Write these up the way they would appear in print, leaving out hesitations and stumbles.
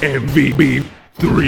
MVP 3.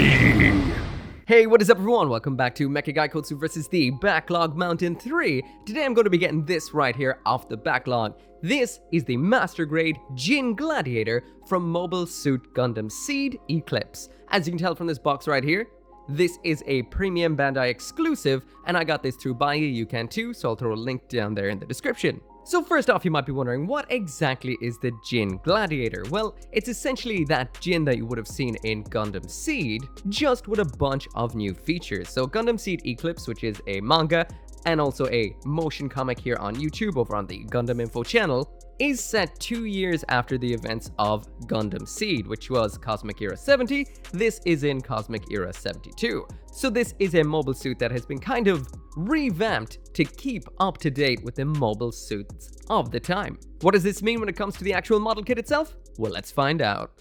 Hey, what is up everyone? Welcome back to Mecha Gaikotsu vs. the Backlog Mountain 3. Today I'm going to be getting this right here off the backlog. This is the Master Grade GINN Gladiator from Mobile Suit Gundam SEED ECLIPSE. As you can tell from this box right here, this is a premium Bandai exclusive, and I got this through BUYEE. You can too, so I'll throw a link down there in the description. So first off, you might be wondering, what exactly is the GINN Gladiator? Well, it's essentially that GINN that you would have seen in Gundam SEED, just with a bunch of new features. So Gundam SEED ECLIPSE, which is a manga, and also a motion comic here on YouTube over on the Gundam Info channel, is set 2 years after the events of Gundam SEED, which was Cosmic Era 70. This is in Cosmic Era 72. So this is a mobile suit that has been kind of revamped to keep up to date with the mobile suits of the time. What does this mean when it comes to the actual model kit itself? Well, let's find out.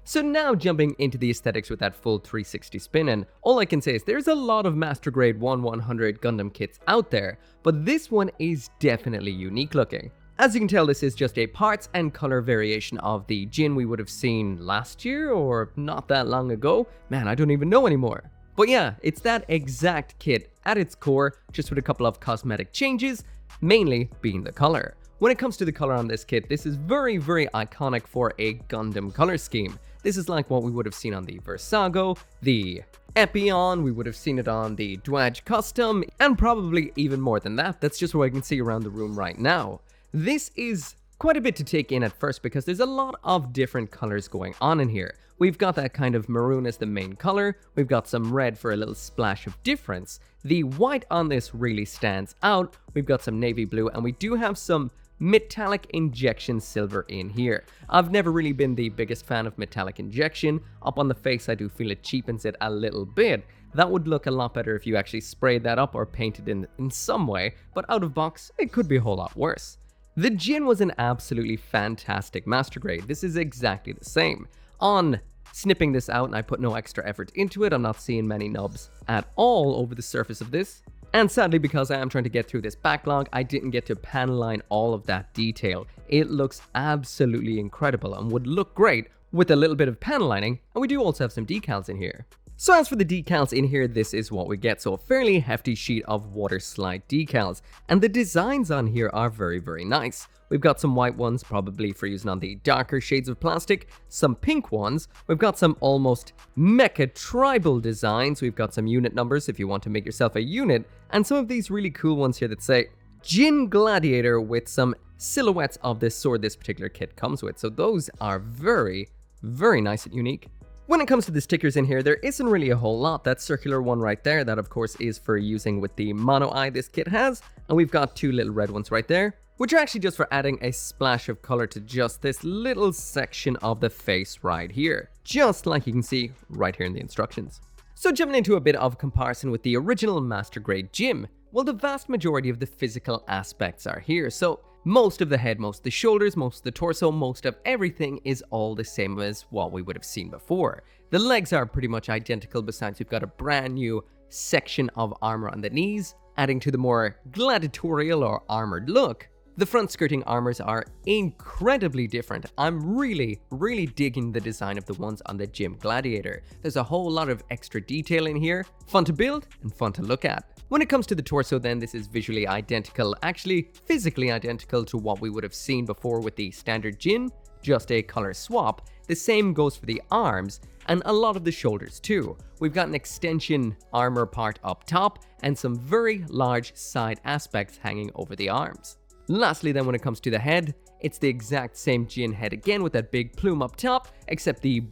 So now jumping into the aesthetics with that full 360 spin, and all I can say is there's a lot of Master Grade 1/100 Gundam kits out there, but this one is definitely unique looking. As you can tell, this is just a parts and color variation of the GINN we would have seen last year or not that long ago. Man, I don't even know anymore. But yeah, it's that exact kit at its core, just with a couple of cosmetic changes, mainly being the color. When it comes to the color on this kit, this is very iconic for a Gundam color scheme. This is like what we would have seen on the Versago, the Epion, we would have seen it on the Dwaj Custom, and probably even more than that. That's just what I can see around the room right now. This is quite a bit to take in at first because there's a lot of different colors going on in here. We've got that kind of maroon as the main color, we've got some red for a little splash of difference. The white on this really stands out, we've got some navy blue, and we do have some metallic injection silver in here. I've never really been the biggest fan of metallic injection. Up on the face, I do feel it cheapens it a little bit. That would look a lot better if you actually sprayed that up or painted in some way, but out of box, it could be a whole lot worse. The GINN was an absolutely fantastic Master Grade. This is exactly the same. On snipping this out, and I put no extra effort into it, I'm not seeing many nubs at all over the surface of this. And sadly, because I am trying to get through this backlog, I didn't get to panel line all of that detail. It looks absolutely incredible and would look great with a little bit of panel lining, and we do also have some decals in here. So as for the decals in here, this is what we get. So a fairly hefty sheet of water slide decals, and the designs on here are very nice. We've got some white ones, probably for using on the darker shades of plastic, some pink ones, we've got some almost mecha tribal designs, we've got some unit numbers if you want to make yourself a unit, and some of these really cool ones here that say GINN Gladiator with some silhouettes of this sword this particular kit comes with. So those are very nice and unique. When it comes to the stickers in here, there isn't really a whole lot. That circular one right there, that of course is for using with the mono eye this kit has, and we've got two little red ones right there, which are actually just for adding a splash of color to just this little section of the face right here, just like you can see right here in the instructions. So jumping into a bit of comparison with the original Master Grade GINN, well, the vast majority of the physical aspects are here. So most of the head, most of the shoulders, most of the torso, most of everything is all the same as what we would have seen before. The legs are pretty much identical, besides we've got a brand new section of armor on the knees, adding to the more gladiatorial or armored look. The front skirting armors are incredibly different. I'm really digging the design of the ones on the GINN Gladiator. There's a whole lot of extra detail in here, fun to build and fun to look at. When it comes to the torso then, this is visually identical, actually physically identical to what we would have seen before with the standard GINN, just a color swap. The same goes for the arms and a lot of the shoulders too. We've got an extension armor part up top and some very large side aspects hanging over the arms. Lastly then, when it comes to the head, it's the exact same GINN head again with that big plume up top, except the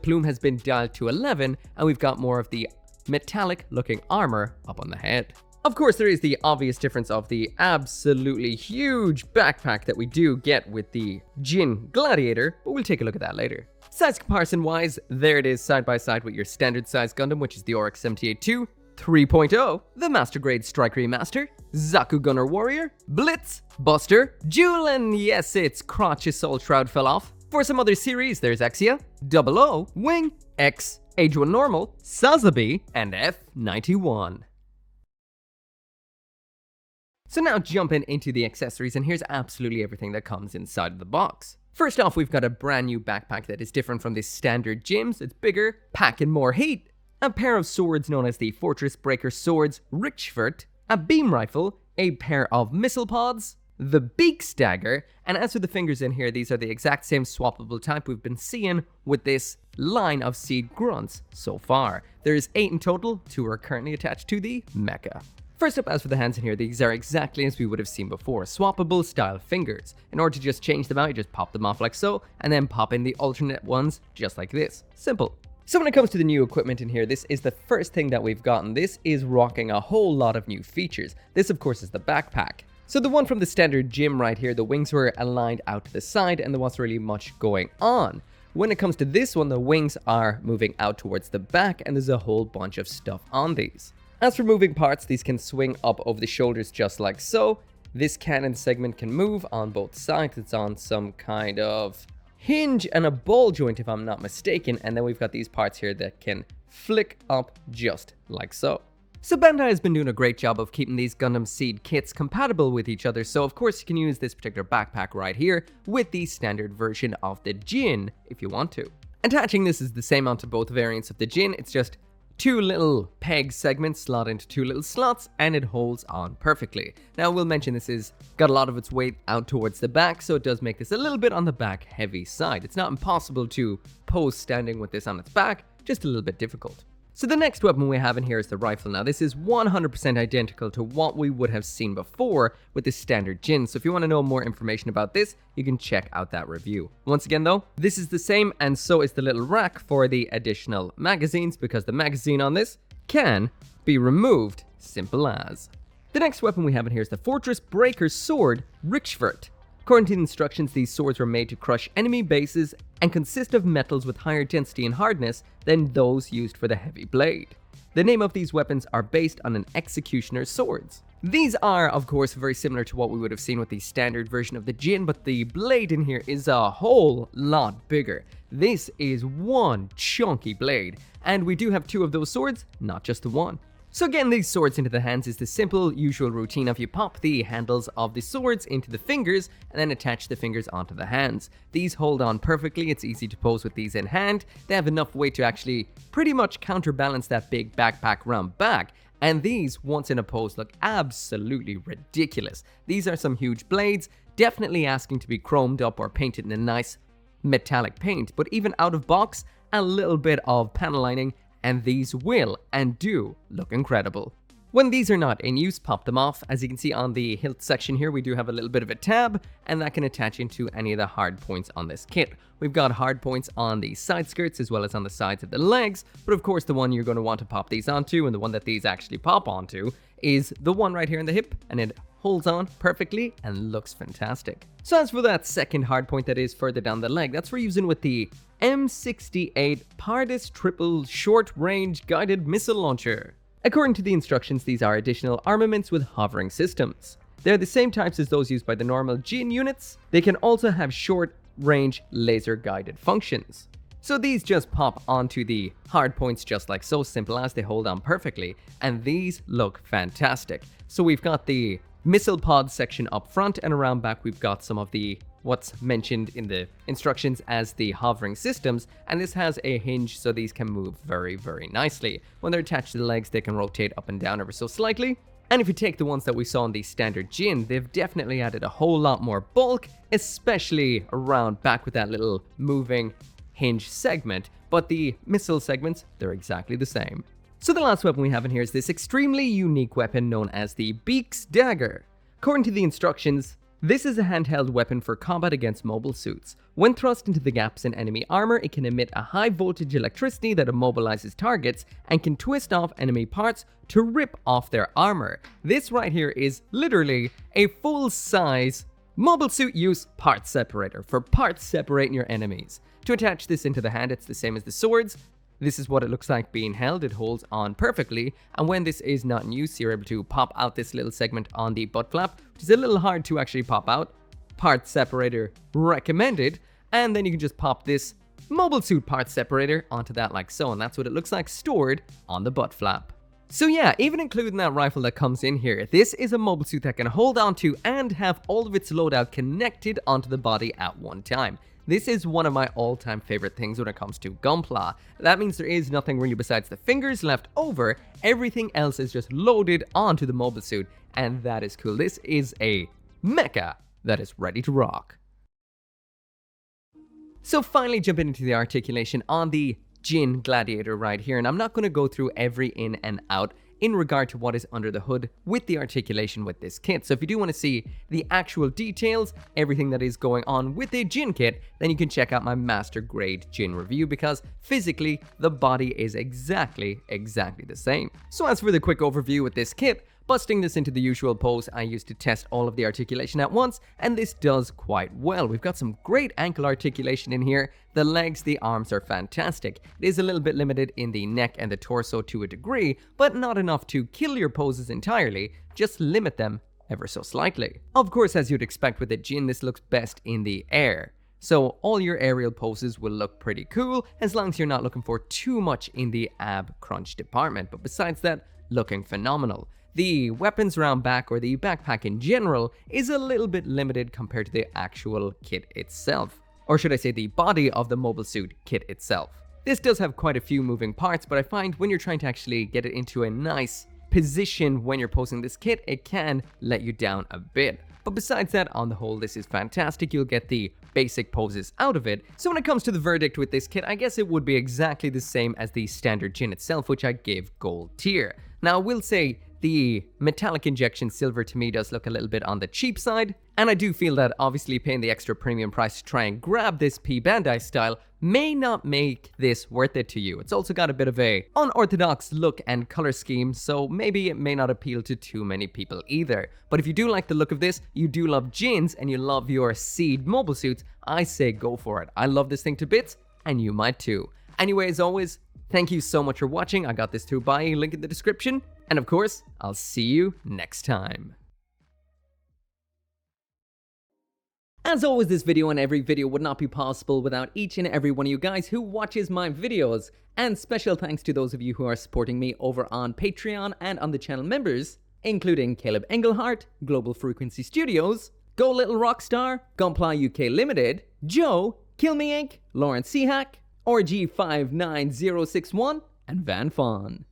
plume has been dialed to 11 and we've got more of the metallic looking armor up on the head. Of course, there is the obvious difference of the absolutely huge backpack that we do get with the GINN Gladiator, but we'll take a look at that later. Size comparison wise, there it is side by side with your standard size Gundam, which is the Oryx 78-2, 3.0, the Master Grade Strike Remaster, Zaku Gunner Warrior, Blitz, Buster, Jewel, and yes, its crotch's soul shroud fell off. For some other series, there's Exia, 00, Wing, X, Age 1 Normal, Sazabi, and F91. So now jumping into the accessories, and here's absolutely everything that comes inside of the box. First off, we've got a brand new backpack that is different from the standard GINNs. It's bigger, packing more heat, a pair of swords known as the Fortress Breaker Swords Richvert, a beam rifle, a pair of missile pods, the Beaks Dagger, and as for the fingers in here, these are the exact same swappable type we've been seeing with this line of SEED grunts so far. There's 8 in total, 2 are currently attached to the Mecha. First up, as for the hands in here, these are exactly as we would have seen before, swappable style fingers. In order to just change them out, you just pop them off like so, and then pop in the alternate ones just like this. Simple. So when it comes to the new equipment in here, this is the first thing that we've gotten. This is rocking a whole lot of new features. This, of course, is the backpack. So the one from the standard GINN right here, the wings were aligned out to the side and there wasn't really much going on. When it comes to this one, the wings are moving out towards the back and there's a whole bunch of stuff on these. As for moving parts, these can swing up over the shoulders just like so. This cannon segment can move on both sides. It's on some kind of hinge and a ball joint if I'm not mistaken, and then we've got these parts here that can flick up just like so. So Bandai has been doing a great job of keeping these Gundam SEED kits compatible with each other, so of course you can use this particular backpack right here with the standard version of the GINN if you want to. Attaching this is the same onto both variants of the GINN, it's just 2 little peg segments slot into 2 little slots and it holds on perfectly. Now we'll mention this is got a lot of its weight out towards the back, so it does make this a little bit on the back heavy side. It's not impossible to pose standing with this on its back, just a little bit difficult. So the next weapon we have in here is the rifle. Now this is 100% identical to what we would have seen before with the standard GINN, so if you want to know more information about this, you can check out that review. Once again though, this is the same and so is the little rack for the additional magazines because the magazine on this can be removed, simple as. The next weapon we have in here is the Fortress Breaker Sword Richvert. According to the instructions, these swords were made to crush enemy bases and consist of metals with higher density and hardness than those used for the heavy blade. The name of these weapons are based on an executioner's swords. These are, of course, very similar to what we would have seen with the standard version of the GINN, but the blade in here is a whole lot bigger. This is one chunky blade, and we do have 2 of those swords, not just the one. So getting these swords into the hands is the simple, usual routine of you pop the handles of the swords into the fingers and then attach the fingers onto the hands. These hold on perfectly, it's easy to pose with these in hand, they have enough weight to actually pretty much counterbalance that big backpack round back, and these, once in a pose, look absolutely ridiculous. These are some huge blades, definitely asking to be chromed up or painted in a nice metallic paint, but even out of box, a little bit of panel lining and these will and do look incredible. When these are not in use, pop them off. As you can see on the hilt section here, we do have a little bit of a tab, and that can attach into any of the hard points on this kit. We've got hard points on the side skirts as well as on the sides of the legs, but of course the one you're going to want to pop these onto, and the one that these actually pop onto, is the one right here in the hip, and it holds on perfectly and looks fantastic. So as for that second hard point that is further down the leg, that's for using with the M68 Pardis Triple Short Range Guided Missile Launcher. According to the instructions, these are additional armaments with hovering systems. They're the same types as those used by the normal GINN units. They can also have short range laser guided functions. So these just pop onto the hard points just like so, simple as, they hold on perfectly, and these look fantastic. So we've got the missile pod section up front, and around back we've got some of the what's mentioned in the instructions as the hovering systems, and this has a hinge so these can move very nicely. When they're attached to the legs, they can rotate up and down ever so slightly. And if you take the ones that we saw in the standard GINN, they've definitely added a whole lot more bulk, especially around back with that little moving hinge segment, but the missile segments, they're exactly the same. So the last weapon we have in here is this extremely unique weapon known as the Beaks Dagger. According to the instructions, this is a handheld weapon for combat against mobile suits. When thrust into the gaps in enemy armor, it can emit a high voltage electricity that immobilizes targets and can twist off enemy parts to rip off their armor. This right here is literally a full-size mobile suit use part separator for parts separating your enemies. To attach this into the hand, it's the same as the swords. This is what it looks like being held. It holds on perfectly, and when this is not in use, you're able to pop out this little segment on the butt flap, which is a little hard to actually pop out. Part separator recommended, and then you can just pop this mobile suit part separator onto that like so, and that's what it looks like stored on the butt flap. So yeah, even including that rifle that comes in here, this is a mobile suit that can hold onto and have all of its loadout connected onto the body at one time. This is one of my all-time favorite things when it comes to gunpla. That means there is nothing really besides the fingers left over, everything else is just loaded onto the mobile suit, and that is cool. This is a mecha that is ready to rock. So finally jumping into the articulation on the GINN Gladiator right here, and I'm not going to go through every in and out in regard to what is under the hood with the articulation with this kit. So if you do want to see the actual details, everything that is going on with a GINN kit, then you can check out my master grade GINN review, because physically the body is exactly the same. So as for the quick overview with this kit, busting this into the usual pose I used to test all of the articulation at once, and this does quite well. We've got some great ankle articulation in here. The legs, the arms are fantastic. It is a little bit limited in the neck and the torso to a degree, but not enough to kill your poses entirely, just limit them ever so slightly. Of course, as you'd expect with a GINN, this looks best in the air. So all your aerial poses will look pretty cool, as long as you're not looking for too much in the ab crunch department, but besides that, looking phenomenal. The weapons round back, or the backpack in general, is a little bit limited compared to the actual kit itself. Or should I say the body of the mobile suit kit itself. This does have quite a few moving parts, but I find when you're trying to actually get it into a nice position when you're posing this kit, it can let you down a bit. But besides that, on the whole, this is fantastic. You'll get the basic poses out of it. So when it comes to the verdict with this kit, I guess it would be exactly the same as the standard GINN itself, which I give gold tier. Now, I will say the metallic injection silver to me does look a little bit on the cheap side, and I do feel that obviously paying the extra premium price to try and grab this P. Bandai style may not make this worth it to you. It's also got a bit of a unorthodox look and color scheme, so maybe it may not appeal to too many people either. But if you do like the look of this, you do love GINNs, and you love your SEED mobile suits, I say go for it. I love this thing to bits, and you might too. Anyway, as always, thank you so much for watching. I got this through BUYEE, link in the description. And of course, I'll see you next time. As always, this video and every video would not be possible without each and every one of you guys who watches my videos. And special thanks to those of you who are supporting me over on Patreon and on the channel members, including Caleb Engelhart, Global Frequency Studios, Go Little Rockstar, Gunpla UK Limited, Joe, Kill Me Inc., Lawrence Seahack, RG59061, and Van Fawn.